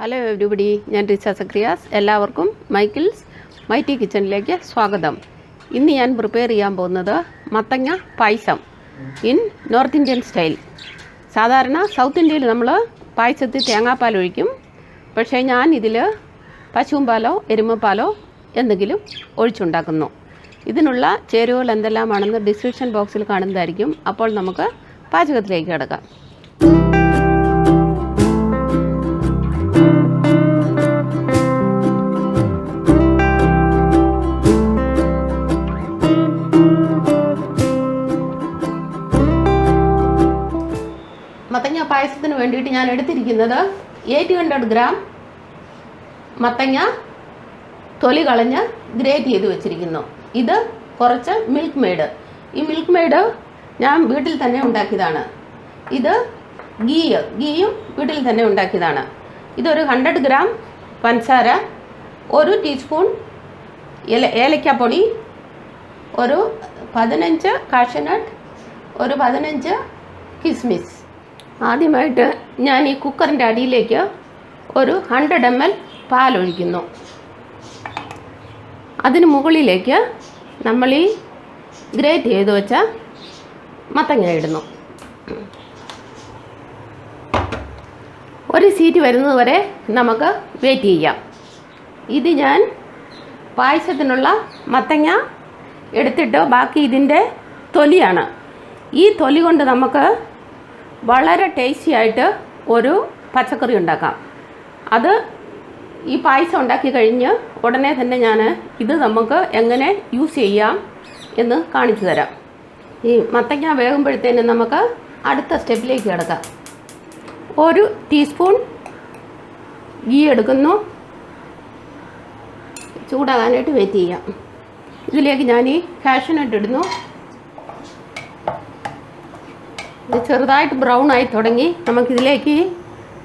Hello everybody, ഞാൻ റിച്ച സക്രിയാസ്. എല്ലാവർക്കും Michael's mighty കിച്ചണിലേക്ക് സ്വാഗതം. ഇന്ന് ഞാൻ പ്രിപ്പയർ ചെയ്യാൻ പോകുന്നത് മത്തങ്ങ പായസം ഇൻ നോർത്ത് ഇന്ത്യൻ സ്റ്റൈൽ. സാധാരണ സൗത്ത് ഇന്ത്യയിൽ നമ്മൾ പായസത്തിൽ തേങ്ങാപ്പാൽ ഒഴിക്കും. പക്ഷേ ഞാൻ ഇതിൽ പശുവും പാലോ എരുമപ്പാലോ എന്തെങ്കിലും ഒഴിച്ചുണ്ടാക്കുന്നു. ഇതിനുള്ള ചേരുവകൾ എന്തെല്ലാമാണെന്ന് ഡിസ്ക്രിപ്ഷൻ ബോക്സിൽ കാണുന്നതായിരിക്കും. അപ്പോൾ നമുക്ക് പാചകത്തിലേക്ക് കിടക്കാം. മത്തങ്ങ പായസത്തിന് വേണ്ടിയിട്ട് ഞാൻ എടുത്തിരിക്കുന്നത് 800 ഗ്രാം മത്തങ്ങ തൊലി കളഞ്ഞ് ഗ്രേറ്റ് ചെയ്ത് വെച്ചിരിക്കുന്നു. ഇത് കുറച്ച് മിൽക്ക് മെയ്ഡ്. ഈ മിൽക്ക് മെയ്ഡ് ഞാൻ വീട്ടിൽ തന്നെ ഉണ്ടാക്കിയതാണ്. ഇത് ഗീയും വീട്ടിൽ തന്നെ ഉണ്ടാക്കിയതാണ്. ഇതൊരു 100 ഗ്രാം പഞ്ചസാര, 1 ടീസ്പൂൺ ഏലക്കാപ്പൊടി, ഒരു 15 കാഷ്യൂനട്ട്, ഒരു 15 കിസ്മിസ്. ആദ്യമായിട്ട് ഞാൻ ഈ കുക്കറിൻ്റെ അടിയിലേക്ക് ഒരു 100 ml പാലൊഴിക്കുന്നു. അതിന് മുകളിലേക്ക് നമ്മൾ ഈ ഗ്രേറ്റ് ചെയ്ത് വെച്ച മത്തങ്ങ ഇടുന്നു. ഒരു സീറ്റ് വരുന്നത് വരെ നമുക്ക് വെയിറ്റ് ചെയ്യാം. ഇത് ഞാൻ പായസത്തിനുള്ള മത്തങ്ങ എടുത്തിട്ട് ബാക്കി ഇതിൻ്റെ തൊലിയാണ്. ഈ തൊലി കൊണ്ട് നമുക്ക് വളരെ ടേസ്റ്റി ആയിട്ട് ഒരു പച്ചക്കറി ഉണ്ടാക്കാം. അത് ഈ പായസം ഉണ്ടാക്കി കഴിഞ്ഞ് ഉടനെ തന്നെ ഞാൻ ഇത് നമുക്ക് എങ്ങനെ യൂസ് ചെയ്യാം എന്ന് കാണിച്ചു തരാം. ഈ മത്തങ്ങ വേകുമ്പോഴത്തേനും നമുക്ക് അടുത്ത സ്റ്റെപ്പിലേക്ക് കിടക്കാം. 1 ടീസ്പൂൺ ഗീ എടുക്കുന്നു. ചൂടാകാനായിട്ട് വെയിറ്റ് ചെയ്യാം. ഇതിലേക്ക് ഞാൻ ഈ കാഷ്യൂനട്ട് ഇടുന്നു. ഇത് ചെറുതായിട്ട് ബ്രൗൺ ആയി തുടങ്ങി. നമുക്കിതിലേക്ക്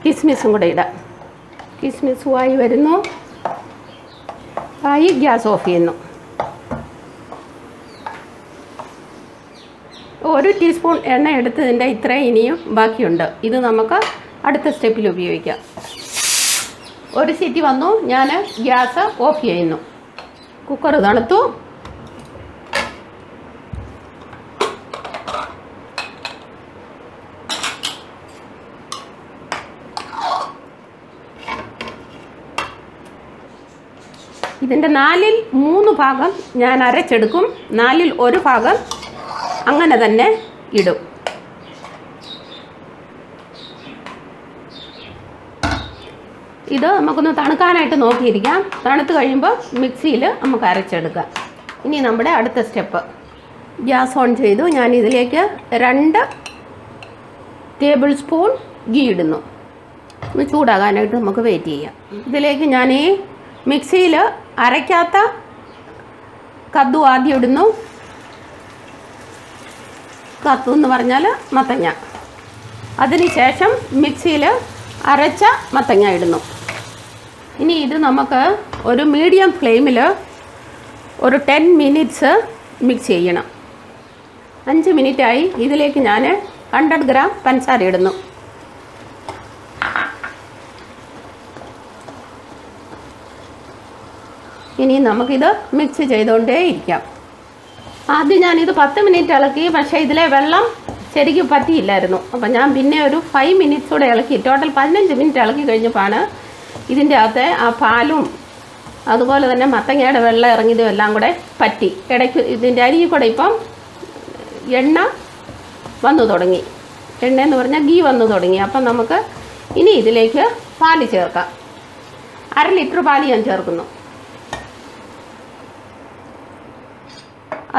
കിസ്മിസും കൂടെ ഇടാം. കിസ്മിസുമായി വരുന്നു. ആയി ഗ്യാസ് ഓഫ് ചെയ്യുന്നു. 1 ടീസ്പൂൺ എണ്ണ എടുത്തതിൻ്റെ ഇത്രയും ഇനിയും ബാക്കിയുണ്ട്. ഇത് നമുക്ക് അടുത്ത സ്റ്റെപ്പിൽ ഉപയോഗിക്കാം. ഒരു സീറ്റി വന്നു. ഞാൻ ഗ്യാസ് ഓഫ് ചെയ്യുന്നു. കുക്കർ തണുത്തു. ഇതിൻ്റെ 4ൽ 3 ഭാഗം ഞാൻ അരച്ചെടുക്കും. 4ൽ 1 ഭാഗം അങ്ങനെ തന്നെ ഇടും. ഇത് നമുക്കൊന്ന് തണുക്കാനായിട്ട് നോക്കിയിരിക്കാം. തണുത്ത് കഴിയുമ്പോൾ മിക്സിയിൽ നമുക്ക് അരച്ചെടുക്കാം. ഇനി നമ്മുടെ അടുത്ത സ്റ്റെപ്പ്. ഗ്യാസ് ഓൺ ചെയ്തു. ഞാൻ ഇതിലേക്ക് 2 ടേബിൾ സ്പൂൺ ഗീ ഇടുന്നു. ചൂടാകാനായിട്ട് നമുക്ക് വെയിറ്റ് ചെയ്യാം. ഇതിലേക്ക് ഞാൻ ഈ മിക്സിയിൽ അരയ്ക്കാത്ത കദ്ദു ആദ്യം ഇടുന്നു. കദ്ദു എന്ന് പറഞ്ഞാൽ മത്തങ്ങ. അതിനുശേഷം മിക്സിയിൽ അരച്ച മത്തങ്ങ ഇടുന്നു. ഇനി ഇത് നമുക്ക് ഒരു മീഡിയം ഫ്ലെയിമിൽ ഒരു 10 മിനിറ്റ്സ് മിക്സ് ചെയ്യണം. 5 മിനിറ്റായി. ഇതിലേക്ക് ഞാൻ 100 ഗ്രാം പഞ്ചസാര ഇടുന്നു. ഇനി നമുക്കിത് മിക്സ് ചെയ്തുകൊണ്ടേ ഇരിക്കാം. ആദ്യം ഞാനിത് 10 മിനിറ്റ് ഇളക്കി. പക്ഷേ ഇതിലെ വെള്ളം ശരിക്കും പറ്റിയില്ലായിരുന്നു. അപ്പം ഞാൻ പിന്നെ ഒരു 5 മിനിറ്റ്സ് കൂടെ ഇളക്കി. ടോട്ടൽ 15 മിനിറ്റ് ഇളക്കി കഴിഞ്ഞപ്പോഴാണ് ഇതിൻ്റെ അകത്തെ ആ പാലും അതുപോലെ തന്നെ മത്തങ്ങയുടെ വെള്ളം ഇറങ്ങിയതും എല്ലാം കൂടെ പറ്റി. ഇടയ്ക്ക് ഇതിൻ്റെ അരിയിൽ കൂടെ ഇപ്പം എണ്ണ വന്നു തുടങ്ങി. എണ്ണ എന്ന് പറഞ്ഞാൽ ഗീ വന്നു തുടങ്ങി. അപ്പം നമുക്ക് ഇനി ഇതിലേക്ക് പാല് ചേർക്കാം. 1/2 ലിറ്റർ പാല് ഞാൻ ചേർക്കുന്നു.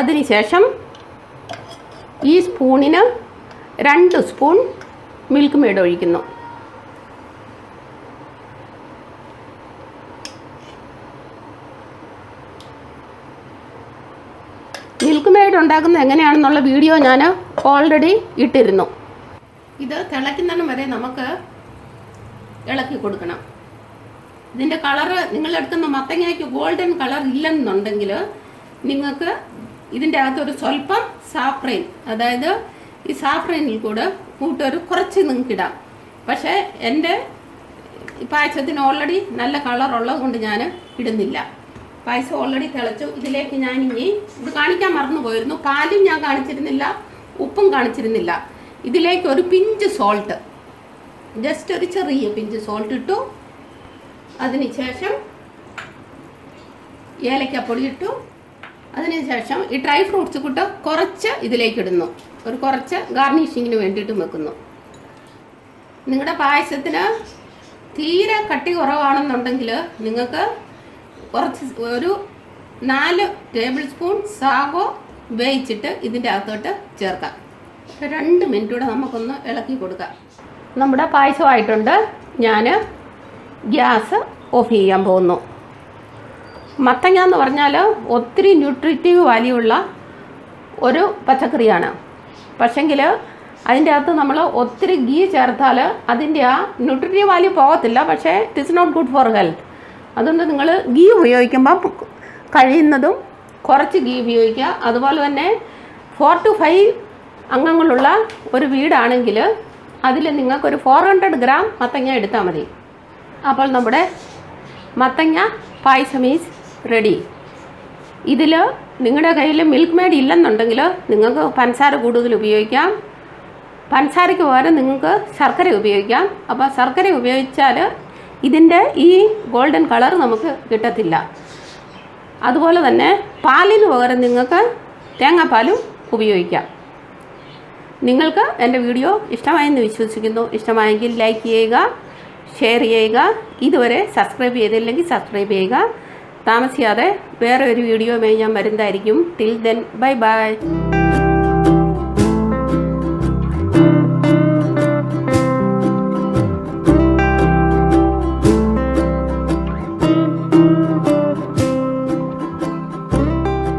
അതിനുശേഷം ഈ സ്പൂണിന് 2 സ്പൂൺ മിൽക്ക് മെയ്ഡ് ഒഴിക്കുന്നു. മിൽക്ക് മെയ്ഡ് ഉണ്ടാക്കുന്നത് എങ്ങനെയാണെന്നുള്ള വീഡിയോ ഞാൻ ഓൾറെഡി ഇട്ടിരുന്നു. ഇത് തിളയ്ക്കുന്നതിന് വരെ നമുക്ക് ഇളക്കി കൊടുക്കണം. ഇതിൻ്റെ കളറ് നിങ്ങളെടുക്കുന്ന മത്തങ്ങയ്ക്ക് ഗോൾഡൻ കളർ ഇല്ലെന്നുണ്ടെങ്കിൽ നിങ്ങൾക്ക് ഇതിൻ്റെ അകത്തൊരു സ്വല്പം സാഫ്രൈൻ, അതായത് ഈ സാഫ്രൈനിൽ കൂടെ കൂട്ടൊരു കുറച്ച് നിങ്ങൾക്കിടാം. പക്ഷേ എൻ്റെ ഈ പായസത്തിന് ഓൾറെഡി നല്ല കളറുള്ളത് കൊണ്ട് ഞാൻ ഇടുന്നില്ല. പായസം ഓൾറെഡി തിളച്ചു. ഇതിലേക്ക് ഞാൻ ഇനി ഇത് കാണിക്കാൻ മറന്നു പോയിരുന്നു. പാലും ഞാൻ കാണിച്ചിരുന്നില്ല, ഉപ്പും കാണിച്ചിരുന്നില്ല. ഇതിലേക്ക് ഒരു പിഞ്ച് സോൾട്ട്, ജസ്റ്റ് ഒരു ചെറിയ പിഞ്ച് സോൾട്ട് ഇട്ടു. അതിനുശേഷം ഏലക്കപ്പൊടി ഇട്ടു. അതിനുശേഷം ഈ ഡ്രൈ ഫ്രൂട്ട്സ് കൂട്ട് കുറച്ച് ഇതിലേക്ക് ഇടുന്നു. ഒരു കുറച്ച് ഗാർണിഷിങ്ങിന് വേണ്ടിയിട്ട് വെക്കുന്നു. നിങ്ങളുടെ പായസത്തിന് തീരെ കട്ടി കുറവാണെന്നുണ്ടെങ്കിൽ നിങ്ങൾക്ക് കുറച്ച് ഒരു 4 ടേബിൾ സ്പൂൺ സാഗോ വേവിച്ചിട്ട് ഇതിൻ്റെ അകത്തോട്ട് ചേർക്കാം. 2 മിനിറ്റ് കൂടെ നമുക്കൊന്ന് ഇളക്കി കൊടുക്കാം. നമ്മുടെ പായസമായിട്ടുണ്ട്. ഞാൻ ഗ്യാസ് ഓഫ് ചെയ്യാൻ പോകുന്നു. മത്തങ്ങ എന്ന് പറഞ്ഞാൽ ഒത്തിരി ന്യൂട്രിറ്റീവ് വാല്യൂ ഉള്ള ഒരു പച്ചക്കറിയാണ്. പക്ഷെങ്കിൽ അതിൻ്റെ അകത്ത് നമ്മൾ ഒത്തിരി ഗീ ചേർത്താൽ അതിൻ്റെ ആ ന്യൂട്രിറ്റീവ് വാല്യൂ പോകത്തില്ല. പക്ഷേ it is not good for health. അതുകൊണ്ട് നിങ്ങൾ ഗീ ഉപയോഗിക്കുമ്പോൾ കഴിയുന്നതും കുറച്ച് ഗീ ഉപയോഗിക്കുക. അതുപോലെ തന്നെ 4 to 5 അംഗങ്ങളുള്ള ഒരു വീടാണെങ്കിൽ അതിൽ നിങ്ങൾക്കൊരു 400 ഗ്രാം മത്തങ്ങ എടുത്താൽ മതി. അപ്പോൾ നമ്മുടെ മത്തങ്ങ പായസം ഈസ് റെഡി. ഇതിൽ നിങ്ങളുടെ കയ്യിൽ മിൽക്ക് മെയ്ഡ് ഇല്ലെന്നുണ്ടെങ്കിൽ നിങ്ങൾക്ക് പഞ്ചസാര കൂടുതൽ ഉപയോഗിക്കാം. പഞ്ചസാരയ്ക്ക് പകരം നിങ്ങൾക്ക് ശർക്കര ഉപയോഗിക്കാം. അപ്പോൾ ശർക്കര ഉപയോഗിച്ചാൽ ഇതിൻ്റെ ഈ ഗോൾഡൻ കളർ നമുക്ക് കിട്ടത്തില്ല. അതുപോലെ തന്നെ പാലിന് പകരം നിങ്ങൾക്ക് തേങ്ങാപ്പാലും ഉപയോഗിക്കാം. നിങ്ങൾക്ക് എൻ്റെ വീഡിയോ ഇഷ്ടമായെന്ന് വിശ്വസിക്കുന്നു. ഇഷ്ടമായെങ്കിൽ ലൈക്ക് ചെയ്യുക, ഷെയർ ചെയ്യുക. ഇതുവരെ സബ്സ്ക്രൈബ് ചെയ്തില്ലെങ്കിൽ സബ്സ്ക്രൈബ് ചെയ്യുക. താമസിയാതെ വേറെ ഒരു വീഡിയോയുമായി ഞാൻ വരുന്നതായിരിക്കും. Till then bye bye.